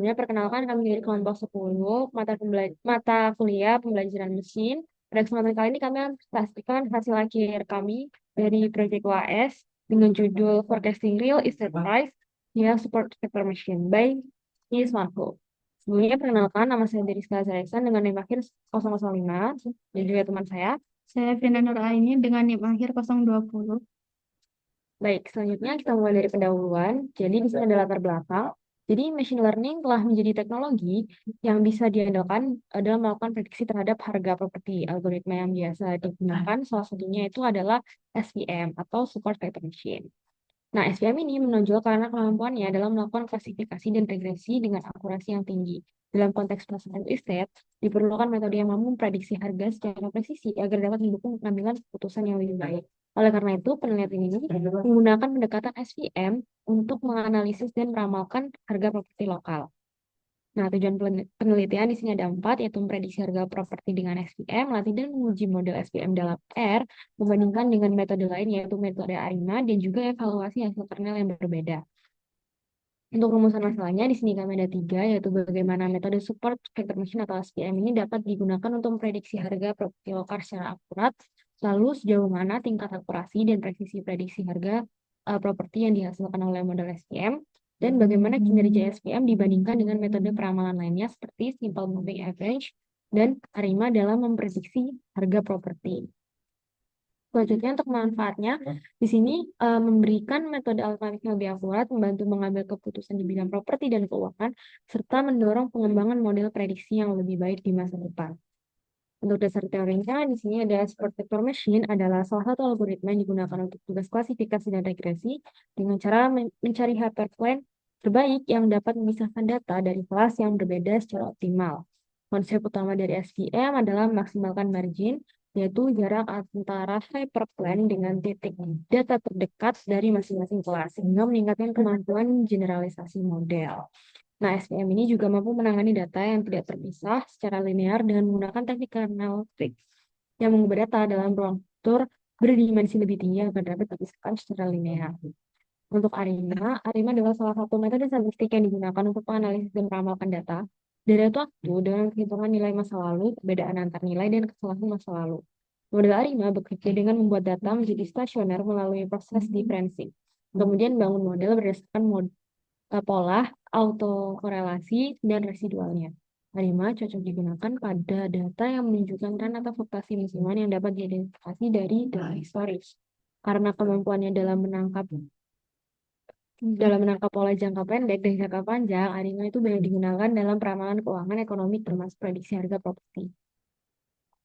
Perkenalkan kami dari kelompok 10 mata kuliah pembelajaran mesin. Pada kesempatan kali ini kami akan pastikan hasil akhir kami dari proyek UAS dengan judul Forecasting Real Estate Price via Support Vector Machine by Miss Marco. Sebelumnya perkenalkan nama saya Deriska Zaresan dengan NIM akhir 005 dan juga teman saya Vina Nur Aini dengan NIM akhir 020. Baik, selanjutnya kita mulai dari pendahuluan. Jadi di sini ada latar belakang. Jadi machine learning telah menjadi teknologi yang bisa diandalkan dalam melakukan prediksi terhadap harga properti. Algoritma yang biasa digunakan salah satunya itu adalah SVM atau Support Vector Machine. Nah, SVM ini menonjol karena kemampuannya dalam melakukan klasifikasi dan regresi dengan akurasi yang tinggi. Dalam konteks pelaksanaan riset, diperlukan metode yang mampu memprediksi harga secara presisi agar dapat mendukung pengambilan keputusan yang lebih baik. Oleh karena itu, penelitian ini menggunakan pendekatan SVM untuk menganalisis dan meramalkan harga properti lokal. Nah, tujuan penelitian di sini ada 4, yaitu memprediksi harga properti dengan SVM, melatih dan menguji model SVM dalam R, membandingkan dengan metode lain, yaitu metode ARIMA, dan juga evaluasi hasil kernel yang berbeda. Untuk rumusan masalahnya, di sini kami ada 3, yaitu bagaimana metode support vector machine atau SVM ini dapat digunakan untuk memprediksi harga properti lokal secara akurat, lalu sejauh mana tingkat akurasi dan presisi prediksi harga properti yang dihasilkan oleh model SVM, dan bagaimana kinerja SVM dibandingkan dengan metode peramalan lainnya seperti simple moving average dan ARIMA dalam memprediksi harga properti. Selanjutnya untuk manfaatnya, di sini memberikan metode alternatif yang lebih akurat, membantu mengambil keputusan di bidang properti dan keuangan, serta mendorong pengembangan model prediksi yang lebih baik di masa depan. Untuk dasar teorinya, di sini ada Support Vector Machine adalah salah satu algoritma yang digunakan untuk tugas klasifikasi dan regresi dengan cara mencari hyperplane terbaik yang dapat memisahkan data dari kelas yang berbeda secara optimal. Konsep utama dari SVM adalah memaksimalkan margin, yaitu jarak antara hyperplane dengan titik data terdekat dari masing-masing kelas, sehingga meningkatkan kemampuan generalisasi model. Nah, SVM ini juga mampu menangani data yang tidak terpisah secara linear dengan menggunakan teknik kernel fix yang mengubah data dalam ruang struktur berdimensi lebih tinggi agar dapat dipisahkan secara linear. Untuk ARIMA adalah salah satu metode statistik yang digunakan untuk menganalisis dan meramalkan data dari waktu dengan perhitungan nilai masa lalu, perbedaan antar nilai, dan kesalahan masa lalu. Model ARIMA bekerja dengan membuat data menjadi stasioner melalui proses differencing. Kemudian bangun model berdasarkan pola, autokorelasi, dan residualnya. ARIMA cocok digunakan pada data yang menunjukkan tren atau fluktuasi musiman yang dapat diidentifikasi dari data historis. Karena kemampuannya dalam menangkap pola jangka pendek dan jangka panjang, ARIMA itu banyak digunakan dalam peramalan keuangan ekonomi termasuk prediksi harga properti.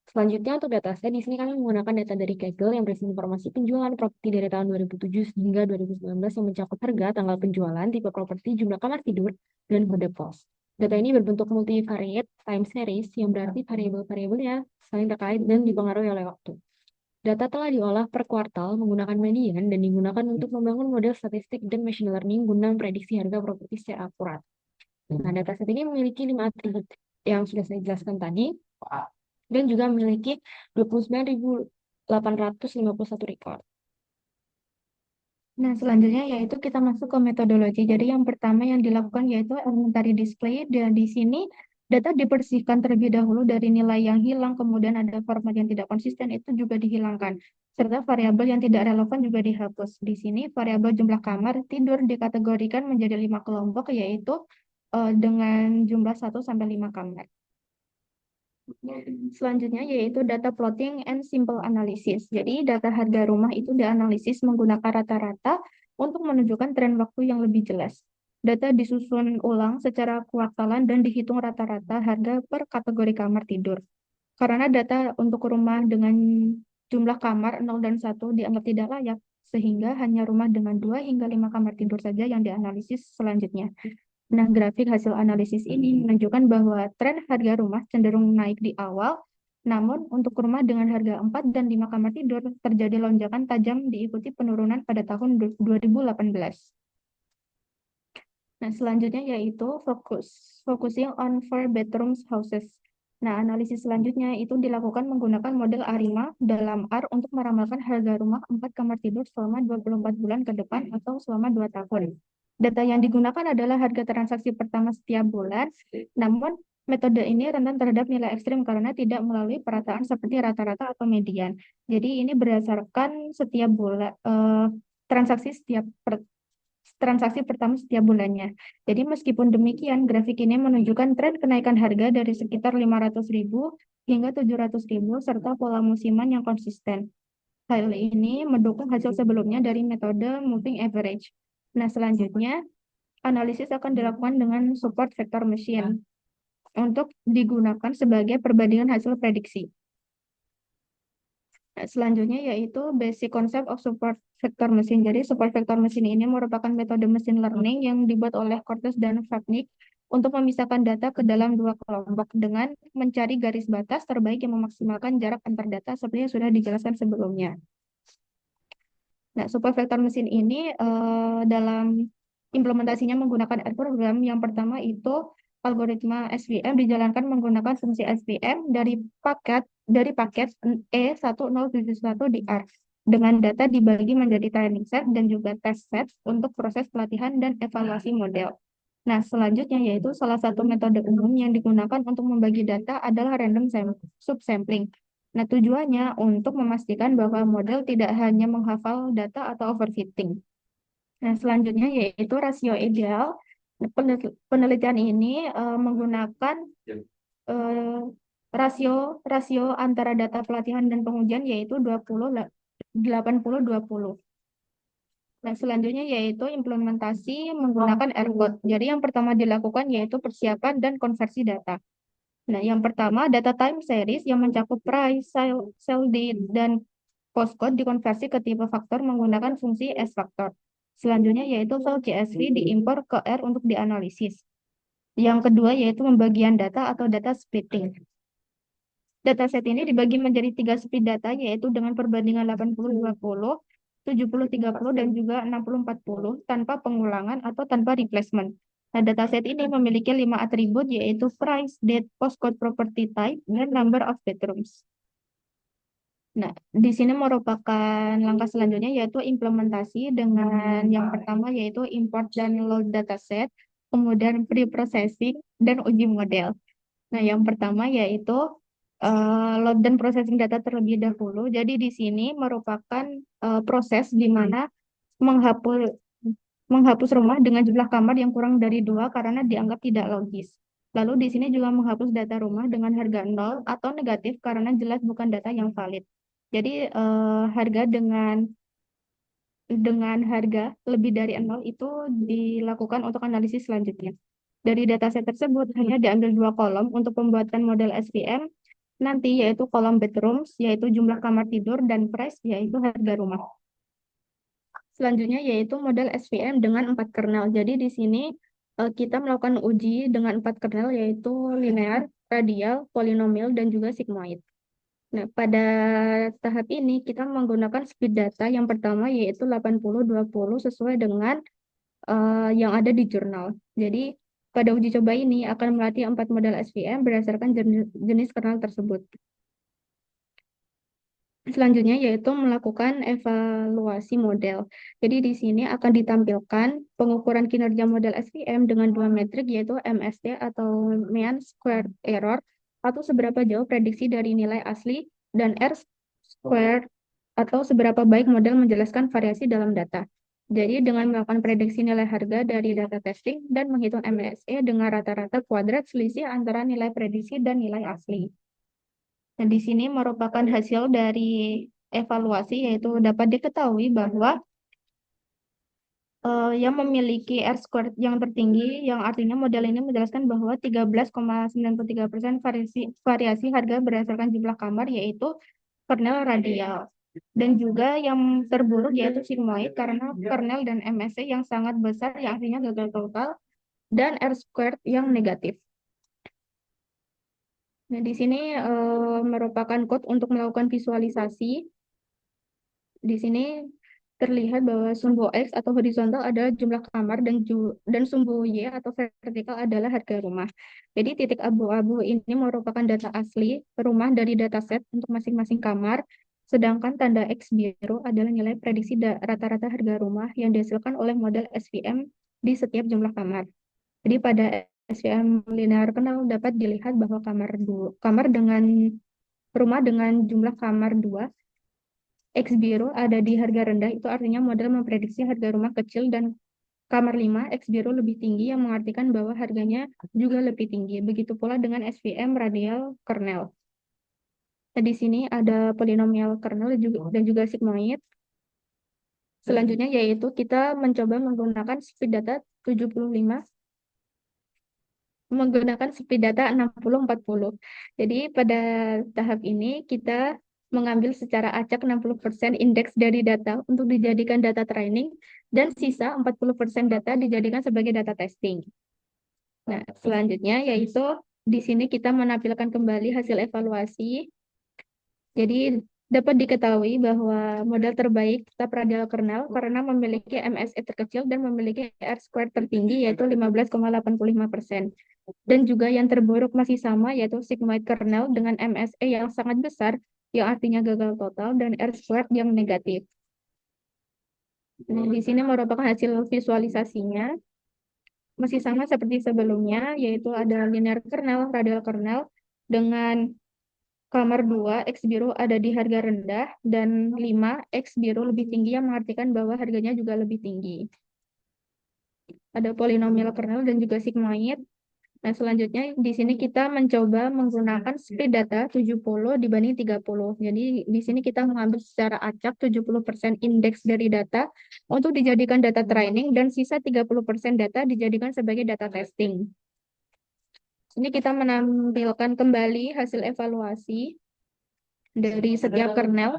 Selanjutnya untuk dataset, di sini kami menggunakan data dari Kaggle yang berisi informasi penjualan properti dari tahun 2007 hingga 2019 yang mencakup harga, tanggal penjualan, tipe properti, jumlah kamar tidur, dan kode pos. Data ini berbentuk multivariate time series yang berarti variabel-variabelnya saling terkait dan dipengaruhi oleh waktu. Data telah diolah per kuartal menggunakan median dan digunakan untuk membangun model statistik dan machine learning guna memprediksi harga properti secara akurat. Nah, dataset ini memiliki 5 atribut yang sudah saya jelaskan tadi dan juga memiliki 29.851 record. Nah, selanjutnya yaitu kita masuk ke metodologi. Jadi yang pertama yang dilakukan yaitu elementary display. Dan di sini data dibersihkan terlebih dahulu dari nilai yang hilang, kemudian ada format yang tidak konsisten itu juga dihilangkan. Serta variabel yang tidak relevan juga dihapus. Di sini variabel jumlah kamar tidur dikategorikan menjadi 5 kelompok, yaitu dengan jumlah 1 sampai 5 kamar. Selanjutnya yaitu data plotting and simple analysis. Jadi data harga rumah itu dianalisis menggunakan rata-rata untuk menunjukkan tren waktu yang lebih jelas. Data disusun ulang secara kuartalan dan dihitung rata-rata harga per kategori kamar tidur. Karena data untuk rumah dengan jumlah kamar 0 dan 1 dianggap tidak layak, sehingga hanya rumah dengan 2 hingga 5 kamar tidur saja yang dianalisis selanjutnya. Nah, grafik hasil analisis ini menunjukkan bahwa tren harga rumah cenderung naik di awal, namun untuk rumah dengan harga 4 dan 5 kamar tidur terjadi lonjakan tajam diikuti penurunan pada tahun 2018. Nah, selanjutnya yaitu focusing on four bedrooms houses. Nah, analisis selanjutnya itu dilakukan menggunakan model ARIMA dalam R untuk meramalkan harga rumah 4 kamar tidur selama 24 bulan ke depan atau selama 2 tahun. Data yang digunakan adalah harga transaksi pertama setiap bulan, namun metode ini rentan terhadap nilai ekstrim karena tidak melalui perataan seperti rata-rata atau median. Jadi ini berdasarkan setiap bulan transaksi transaksi pertama setiap bulannya. Jadi meskipun demikian, grafik ini menunjukkan tren kenaikan harga dari sekitar 500.000 hingga 700.000 serta pola musiman yang konsisten. Hal ini mendukung hasil sebelumnya dari metode moving average. Nah, selanjutnya analisis akan dilakukan dengan support vector machine untuk digunakan sebagai perbandingan hasil prediksi. Nah, selanjutnya yaitu basic concept of support vector machine. Jadi support vector machine ini merupakan metode machine learning yang dibuat oleh Cortes dan Vapnik untuk memisahkan data ke dalam dua kelompok dengan mencari garis batas terbaik yang memaksimalkan jarak antar data seperti yang sudah dijelaskan sebelumnya. Nah, support vector mesin ini dalam implementasinya menggunakan R program. Yang pertama itu algoritma SVM dijalankan menggunakan fungsi SVM dari paket E1071 di R dengan data dibagi menjadi training set dan juga test set untuk proses pelatihan dan evaluasi model. Nah, selanjutnya yaitu salah satu metode umum yang digunakan untuk membagi data adalah random subsampling. Nah, tujuannya untuk memastikan bahwa model tidak hanya menghafal data atau overfitting. Nah, selanjutnya yaitu rasio ideal. Penelitian ini menggunakan eh, rasio rasio antara data pelatihan dan pengujian yaitu 80 20. Nah, selanjutnya yaitu implementasi menggunakan ERGOT. Jadi yang pertama dilakukan yaitu persiapan dan konversi data. Nah, yang pertama data time series yang mencakup price, sell date, dan postcode dikonversi ke tipe faktor menggunakan fungsi S factor. Selanjutnya yaitu file CSV diimpor ke R untuk dianalisis. Yang kedua yaitu pembagian data atau data splitting. Dataset ini dibagi menjadi 3 split data yaitu dengan perbandingan 80-20, 70-30, dan juga 60-40 tanpa pengulangan atau tanpa replacement. Nah, dataset ini memiliki 5 atribut yaitu price, date, postcode, property type, dan number of bedrooms. Nah, di sini merupakan langkah selanjutnya yaitu implementasi dengan yang pertama yaitu import dan load dataset, kemudian pre-processing, dan uji model. Nah, yang pertama yaitu load dan processing data terlebih dahulu. Jadi di sini merupakan proses di mana menghapus menghapus rumah dengan jumlah kamar yang kurang dari 2 karena dianggap tidak logis. Lalu di sini juga menghapus data rumah dengan harga nol atau negatif karena jelas bukan data yang valid. Jadi harga dengan harga lebih dari nol itu dilakukan untuk analisis selanjutnya. Dari dataset tersebut hanya diambil 2 kolom untuk pembuatan model SVM nanti yaitu kolom bedrooms yaitu jumlah kamar tidur dan price yaitu harga rumah. Selanjutnya yaitu model SVM dengan 4 kernel. Jadi di sini kita melakukan uji dengan 4 kernel yaitu linear, radial, polinomial, dan juga sigmoid. Nah, pada tahap ini kita menggunakan speed data yang pertama yaitu 80-20 sesuai dengan yang ada di jurnal. Jadi pada uji coba ini akan melatih 4 model SVM berdasarkan jenis kernel tersebut. Selanjutnya yaitu melakukan evaluasi model. Jadi di sini akan ditampilkan pengukuran kinerja model SVM dengan 2 metrik yaitu MSD atau Mean Squared Error atau seberapa jauh prediksi dari nilai asli dan R squared atau seberapa baik model menjelaskan variasi dalam data. Jadi dengan melakukan prediksi nilai harga dari data testing dan menghitung MSE dengan rata-rata kuadrat selisih antara nilai prediksi dan nilai asli. Dan di sini merupakan hasil dari evaluasi yaitu dapat diketahui bahwa yang memiliki R squared yang tertinggi yang artinya model ini menjelaskan bahwa 13,93% variasi harga berdasarkan jumlah kamar yaitu kernel radial. Dan juga yang terburuk yaitu sigmoid karena kernel dan MSC yang sangat besar yang artinya gagal total dan R squared yang negatif. Nah, di sini merupakan code untuk melakukan visualisasi. Di sini terlihat bahwa sumbu X atau horizontal adalah jumlah kamar dan sumbu Y atau vertikal adalah harga rumah. Jadi titik abu-abu ini merupakan data asli rumah dari dataset untuk masing-masing kamar, sedangkan tanda X biru adalah nilai prediksi rata-rata harga rumah yang dihasilkan oleh model SVM di setiap jumlah kamar. Jadi pada SVM linear kernel dapat dilihat bahwa kamar dengan rumah dengan jumlah kamar 2 X biru ada di harga rendah, itu artinya model memprediksi harga rumah kecil, dan kamar 5 X biru lebih tinggi yang mengartikan bahwa harganya juga lebih tinggi. Begitu pula dengan SVM radial kernel. Nah, di sini ada polinomial kernel dan juga sigmoid. Selanjutnya yaitu kita mencoba menggunakan speed data 75 menggunakan speed data 60-40. Jadi pada tahap ini kita mengambil secara acak 60% indeks dari data untuk dijadikan data training dan sisa 40% data dijadikan sebagai data testing. Nah, selanjutnya yaitu di sini kita menampilkan kembali hasil evaluasi. Jadi dapat diketahui bahwa model terbaik tetap radial kernel karena memiliki MSE terkecil dan memiliki R-squared tertinggi yaitu 15,85%. Dan juga yang terburuk masih sama yaitu sigmoid kernel dengan MSE yang sangat besar yang artinya gagal total dan R-squared yang negatif. Nah, di sini merupakan hasil visualisasinya. Masih sama seperti sebelumnya, yaitu ada linear kernel, radial kernel, dengan kamar 2 X biru ada di harga rendah, dan 5 X biru lebih tinggi yang mengartikan bahwa harganya juga lebih tinggi. Ada polinomial kernel dan juga sigmoid. Nah, selanjutnya di sini kita mencoba menggunakan speed data 70 dibanding 30. Jadi di sini kita mengambil secara acak 70% indeks dari data untuk dijadikan data training dan sisa 30% data dijadikan sebagai data testing. Ini kita menampilkan kembali hasil evaluasi dari setiap kernel.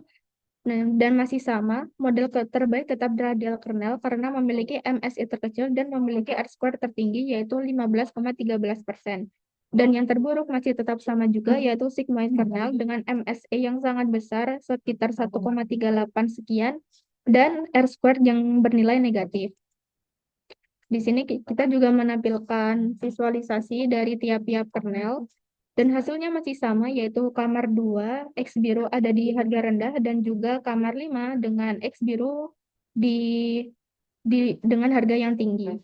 Nah, dan masih sama, model terbaik tetap radial kernel karena memiliki MSE terkecil dan memiliki R-squared tertinggi yaitu 15,13%. Dan yang terburuk masih tetap sama juga yaitu sigmoid kernel dengan MSE yang sangat besar sekitar 1,38 sekian dan R-squared yang bernilai negatif. Di sini kita juga menampilkan visualisasi dari tiap-tiap kernel dan hasilnya masih sama yaitu kamar 2 X biru ada di harga rendah dan juga kamar 5 dengan X biru di dengan harga yang tinggi.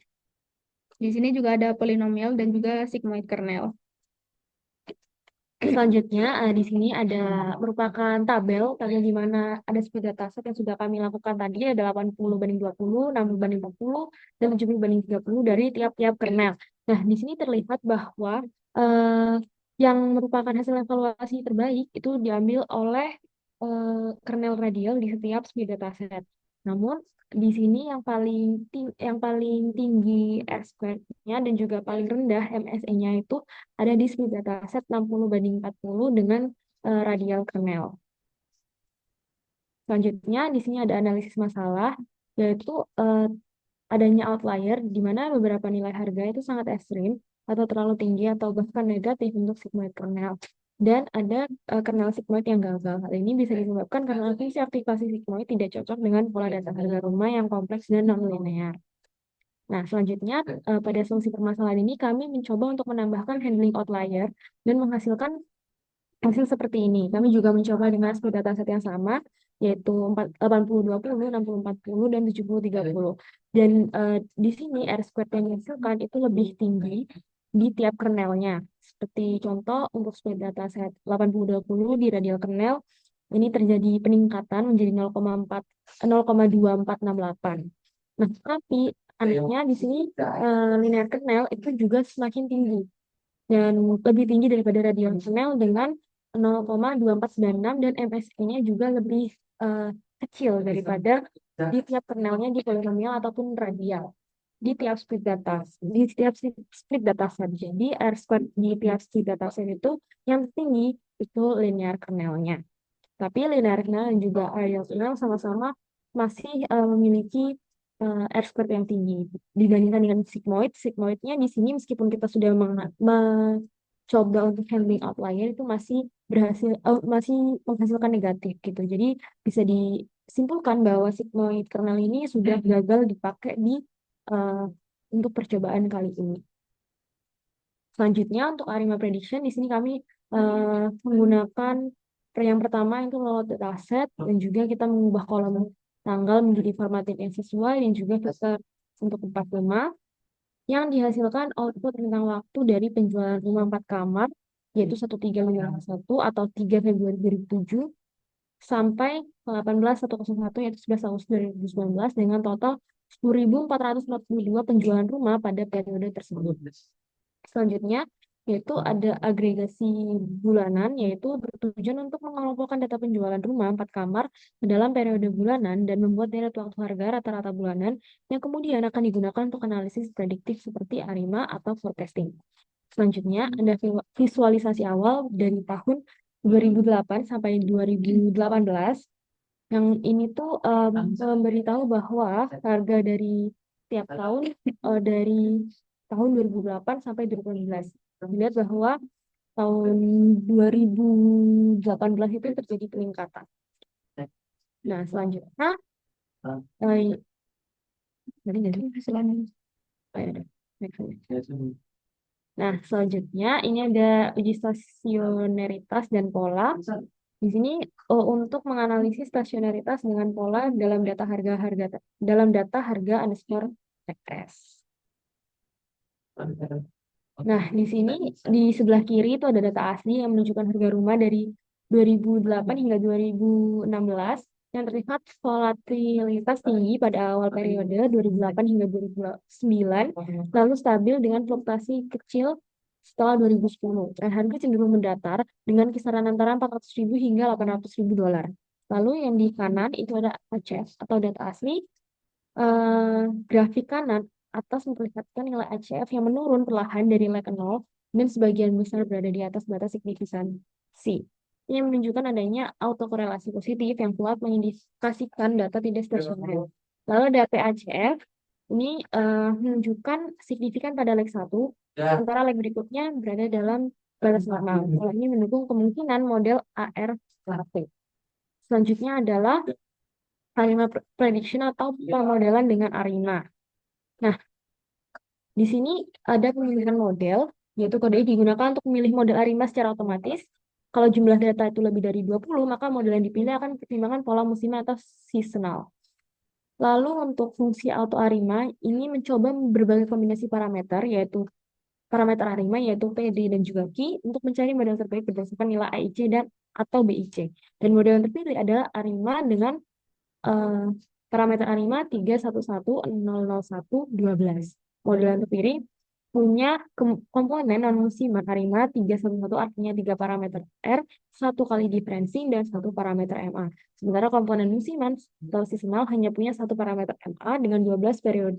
Di sini juga ada polinomial dan juga sigmoid kernel. Selanjutnya, di sini ada merupakan tabel di mana ada speed dataset yang sudah kami lakukan tadi, ada 80/20, 60/40, dan 70/30 dari tiap-tiap kernel. Nah, di sini terlihat bahwa eh, yang merupakan hasil evaluasi terbaik itu diambil oleh kernel radial di setiap speed dataset. Namun, di sini yang paling tinggi R-squared-nya dan juga paling rendah MSE-nya itu ada di speed dataset 60/40 dengan radial kernel. Selanjutnya di sini ada analisis masalah, yaitu adanya outlier di mana beberapa nilai harga itu sangat ekstrim atau terlalu tinggi atau bahkan negatif untuk sigmoid kernel. Dan ada kernel sigmoid yang gagal. Hal ini bisa disebabkan karena fungsi aktivasi sigmoid tidak cocok dengan pola data harga rumah yang kompleks dan non-linear. Nah, selanjutnya pada solusi permasalahan ini kami mencoba untuk menambahkan handling outlier dan menghasilkan hasil seperti ini. Kami juga mencoba dengan speed dataset yang sama, yaitu 80/20, 60/40, dan 70/30. Dan di sini R-squared yang dihasilkan itu lebih tinggi di tiap kernelnya. Seperti contoh untuk speed dataset 80/20 di radial kernel, ini terjadi peningkatan menjadi 0,2468. Nah, tapi anehnya di sini linear kernel itu juga semakin tinggi dan lebih tinggi daripada radial kernel dengan 0,2496 dan MSE-nya juga lebih eh, kecil daripada di tiap kernelnya di polinomial ataupun radial di setiap split data set. Jadi R squared di tiap split data set itu yang tinggi itu linear kernelnya. Tapi linear kernel dan juga radial kernel sama-sama masih memiliki R squared yang tinggi dibandingkan dengan sigmoid. Sigmoidnya di sini meskipun kita sudah mencoba untuk handling outlier itu masih menghasilkan negatif gitu. Jadi bisa disimpulkan bahwa sigmoid kernel ini sudah gagal dipakai eh, untuk percobaan kali ini. Selanjutnya untuk ARIMA prediction di sini kami menggunakan yang pertama itu load dataset dan juga kita mengubah kolom tanggal menjadi formattif yang sesuai dan juga filter untuk 45. yang dihasilkan output rentang waktu dari penjualan rumah 4 kamar, yaitu 1351 atau 3 Februari 2007 sampai 18.101 yaitu 11 Agustus 2019 dengan total 10.442 penjualan rumah pada periode tersebut. Selanjutnya, yaitu ada agregasi bulanan, yaitu bertujuan untuk mengelompokkan data penjualan rumah 4 kamar ke dalam periode bulanan dan membuat deret waktu harga rata-rata bulanan yang kemudian akan digunakan untuk analisis prediktif seperti ARIMA atau forecasting. Selanjutnya, ada visualisasi awal dari tahun 2008 sampai 2018. Yang ini tuh memberitahu bahwa harga dari tiap tahun dari tahun 2008 sampai 2018. Dilihat bahwa tahun 2018 itu terjadi peningkatan. Nah, selanjutnya, eh, tadi nggak sih? Oh, ya udah. Nah, selanjutnya ini ada uji stasionaritas dan pola. Di sini untuk menganalisis stasionaritas dengan pola dalam data harga underscore TS. Nah, di sini di sebelah kiri itu ada data asli yang menunjukkan harga rumah dari 2008 hingga 2016 yang terlihat volatilitas tinggi pada awal periode 2008 hingga 2009, lalu stabil dengan fluktuasi kecil setelah 2010. Dan harga cenderung mendatar dengan kisaran antara 400.000 hingga 800.000 dolar. Lalu yang di kanan itu ada ACF atau data asli. Grafik kanan atas memperlihatkan nilai ACF yang menurun perlahan dari level 0 dan sebagian besar berada di atas batas signifikansi. Ini menunjukkan adanya autokorelasi positif yang kuat mengindikasikan data tidak stasioner. Lalu ada PACF, ini menunjukkan signifikan pada leg 1, sementara leg berikutnya berada dalam batas normal. Hal ini mendukung kemungkinan model ARKP. Selanjutnya adalah ARIMA prediction atau pemodelan dengan ARIMA. Nah, di sini ada pemilihan model, yaitu kode digunakan untuk memilih model ARIMA secara otomatis. Kalau jumlah data itu lebih dari 20, maka model yang dipilih akan pertimbangan pola musiman atau seasonal. Lalu untuk fungsi auto ARIMA, ini mencoba berbagai kombinasi parameter, yaitu parameter ARIMA, yaitu PD dan juga Q, untuk mencari model terbaik berdasarkan nilai AIC dan atau BIC. Dan model yang terpilih adalah ARIMA dengan parameter ARIMA 3110012. Model yang terpilih punya komponen non musiman ARIMA 311 artinya 3 parameter R, 1 kali diferensi dan 1 parameter MA. Sementara komponen musiman atau seasonal hanya punya 1 parameter MA dengan 12 periode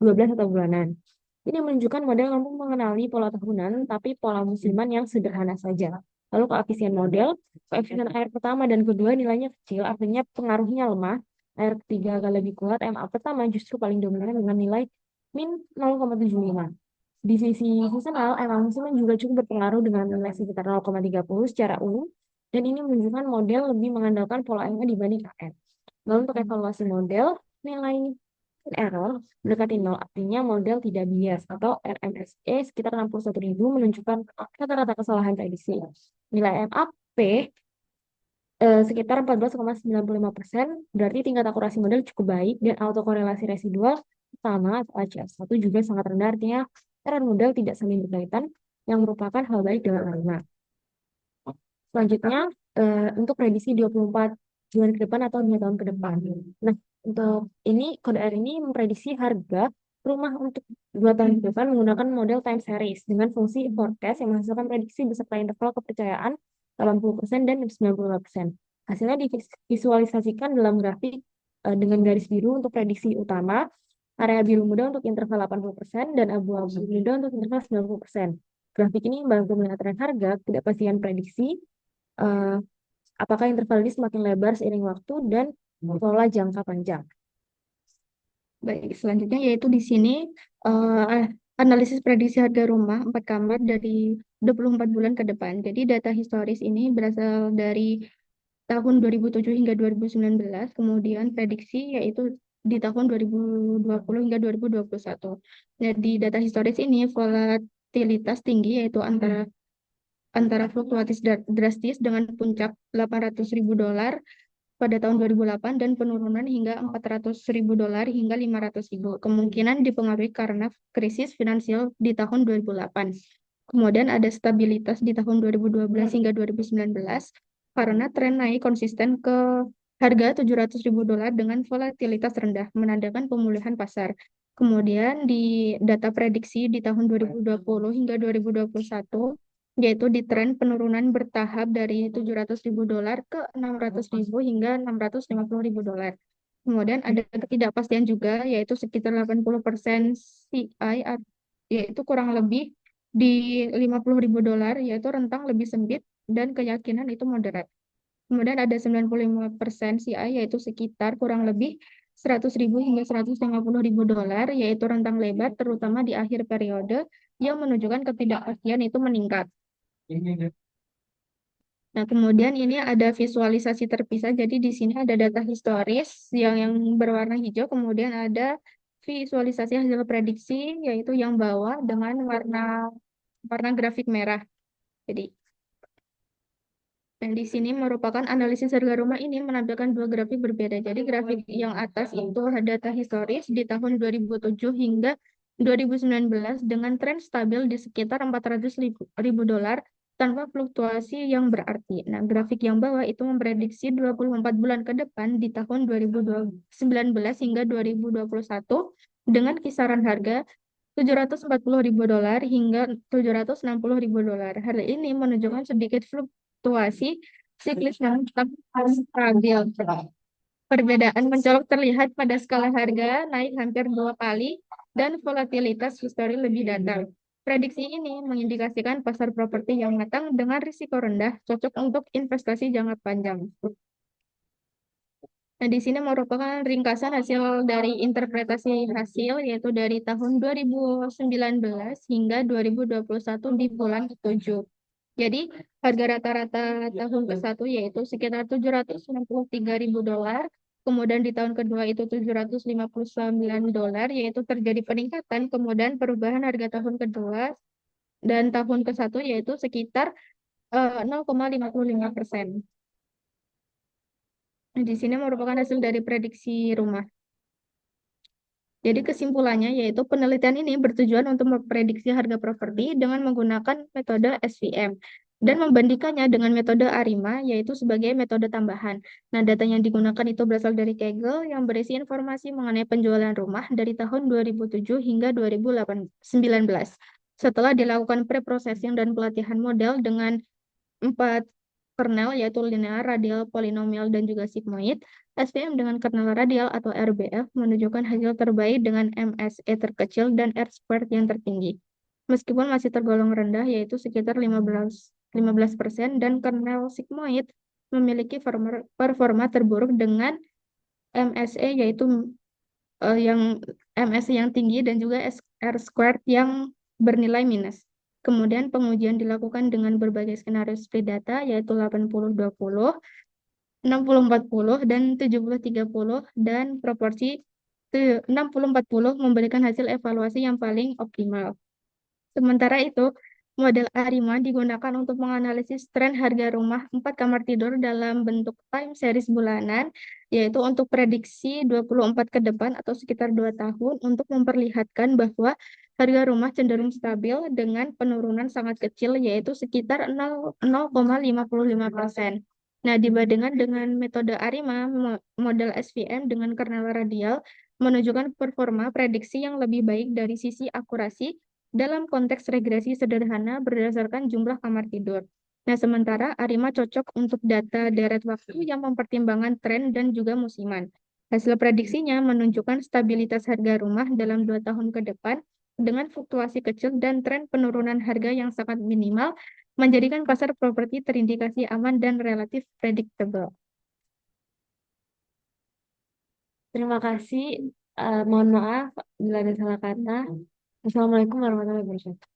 12 atau bulanan. Ini menunjukkan model mampu mengenali pola tahunan tapi pola musiman yang sederhana saja. Lalu koefisien model, koefisien air pertama dan kedua nilainya kecil, artinya pengaruhnya lemah. Air ketiga agak lebih kuat, MA pertama justru paling dominan dengan nilai min 0,75. Di sisi seasonal, MA musiman juga cukup berpengaruh dengan nilai sekitar 0,30 secara umum, dan ini menunjukkan model lebih mengandalkan pola MA dibanding KN. Lalu untuk evaluasi model, nilai error mendekati 0, artinya model tidak bias atau RMSE sekitar 61.000 menunjukkan rata-rata kesalahan prediksi. Nilai MAP sekitar 14,95%, berarti tingkat akurasi model cukup baik dan autokorelasi residual sama atau ACF1 juga sangat rendah, artinya error model tidak saling berkaitan yang merupakan hal baik dengan ARIMA. Selanjutnya, untuk prediksi 24 bulan ke depan atau 2 tahun ke depan. Nah, untuk ini, kode R ini memprediksi harga rumah untuk 2 tahun ke depan menggunakan model time series dengan fungsi forecast yang menghasilkan prediksi beserta interval kepercayaan 80% dan 95%. Hasilnya divisualisasikan dalam grafik dengan garis biru untuk prediksi utama, area biru muda untuk interval 80%, dan abu-abu muda untuk interval 90%. Grafik ini membantu melihat tren harga, ketidakpastian prediksi, apakah interval ini semakin lebar seiring waktu, dan pola jangka panjang. Baik, selanjutnya yaitu di sini analisis prediksi harga rumah 4 kamar dari 24 bulan ke depan. Jadi data historis ini berasal dari tahun 2007 hingga 2019, kemudian prediksi yaitu di tahun 2020 hingga 2021. Jadi data historis ini volatilitas tinggi yaitu antara fluktuatif drastis dengan puncak 800.000 dolar pada tahun 2008 dan penurunan hingga 400.000 dolar hingga 500.000. Kemungkinan dipengaruhi karena krisis finansial di tahun 2008. Kemudian ada stabilitas di tahun 2012 hingga 2019 karena tren naik konsisten ke harga 700.000 dolar dengan volatilitas rendah, menandakan pemulihan pasar. Kemudian di data prediksi di tahun 2020 hingga 2021 yaitu di tren penurunan bertahap dari 700.000 dolar ke 600.000 hingga 650.000 dolar. Kemudian ada ketidakpastian juga, yaitu sekitar 80% CI, yaitu kurang lebih di 50.000 dolar, yaitu rentang lebih sempit dan keyakinan itu moderat. Kemudian ada 95% CI, yaitu sekitar kurang lebih 100.000 hingga 150.000 dolar, yaitu rentang lebar, terutama di akhir periode yang menunjukkan ketidakpastian itu meningkat. Nah, kemudian ini ada visualisasi terpisah. Jadi di sini ada data historis yang berwarna hijau, kemudian ada visualisasi hasil prediksi yaitu yang bawah dengan warna warna grafik merah. Jadi, dan di sini merupakan analisis harga rumah ini menampilkan dua grafik berbeda. Jadi grafik yang atas itu data historis di tahun 2007 hingga 2019 dengan tren stabil di sekitar 400.000 dolar tanpa fluktuasi yang berarti. Nah, grafik yang bawah itu memprediksi 24 bulan ke depan di tahun 2019 hingga 2021 dengan kisaran harga 740.000 dolar hingga 760.000 dolar. Hal ini menunjukkan sedikit fluktuasi siklis yang tetap stabil. Perbedaan mencolok terlihat pada skala harga naik hampir 2 kali dan volatilitas histori lebih datar. Prediksi ini mengindikasikan pasar properti yang matang dengan risiko rendah, cocok untuk investasi jangka panjang. Nah, di sini merupakan ringkasan hasil dari interpretasi hasil, yaitu dari tahun 2019 hingga 2021 di bulan ke-7. Jadi, harga rata-rata tahun ke-1 yaitu sekitar 763.000 dolar. Kemudian di tahun kedua itu 759 dolar, yaitu terjadi peningkatan. Kemudian perubahan harga tahun kedua dan tahun ke-1 yaitu sekitar 0,55%. Di sini merupakan hasil dari prediksi rumah. Jadi kesimpulannya yaitu penelitian ini bertujuan untuk memprediksi harga properti dengan menggunakan metode SVM dan membandingkannya dengan metode ARIMA yaitu sebagai metode tambahan. Nah, data yang digunakan itu berasal dari Kaggle yang berisi informasi mengenai penjualan rumah dari tahun 2007 hingga 2019. Setelah dilakukan pre-processing dan pelatihan model dengan 4 kernel yaitu linear, radial, polinomial, dan juga sigmoid. SVM dengan kernel radial atau RBF menunjukkan hasil terbaik dengan MSE terkecil dan R-squared yang tertinggi. Meskipun masih tergolong rendah yaitu sekitar 15% dan kernel sigmoid memiliki performa terburuk dengan MSE yaitu yang MSE yang tinggi dan juga R-squared yang bernilai minus. Kemudian pengujian dilakukan dengan berbagai skenario split data yaitu 80-20, 60-40, dan 70-30 dan proporsi 60-40 memberikan hasil evaluasi yang paling optimal. Sementara itu, model ARIMA digunakan untuk menganalisis tren harga rumah 4 kamar tidur dalam bentuk time series bulanan, yaitu untuk prediksi 24 ke depan atau sekitar 2 tahun untuk memperlihatkan bahwa harga rumah cenderung stabil dengan penurunan sangat kecil, yaitu sekitar 0,55%. Nah, dibandingkan dengan metode ARIMA, model SVM dengan kernel radial menunjukkan performa prediksi yang lebih baik dari sisi akurasi dalam konteks regresi sederhana berdasarkan jumlah kamar tidur. Nah, sementara ARIMA cocok untuk data deret waktu yang mempertimbangkan tren dan juga musiman. Hasil prediksinya menunjukkan stabilitas harga rumah dalam 2 tahun ke depan dengan fluktuasi kecil dan tren penurunan harga yang sangat minimal, menjadikan pasar properti terindikasi aman dan relatif predictable. Terima kasih. Mohon maaf bila ada salah kata. Assalamualaikum warahmatullahi wabarakatuh.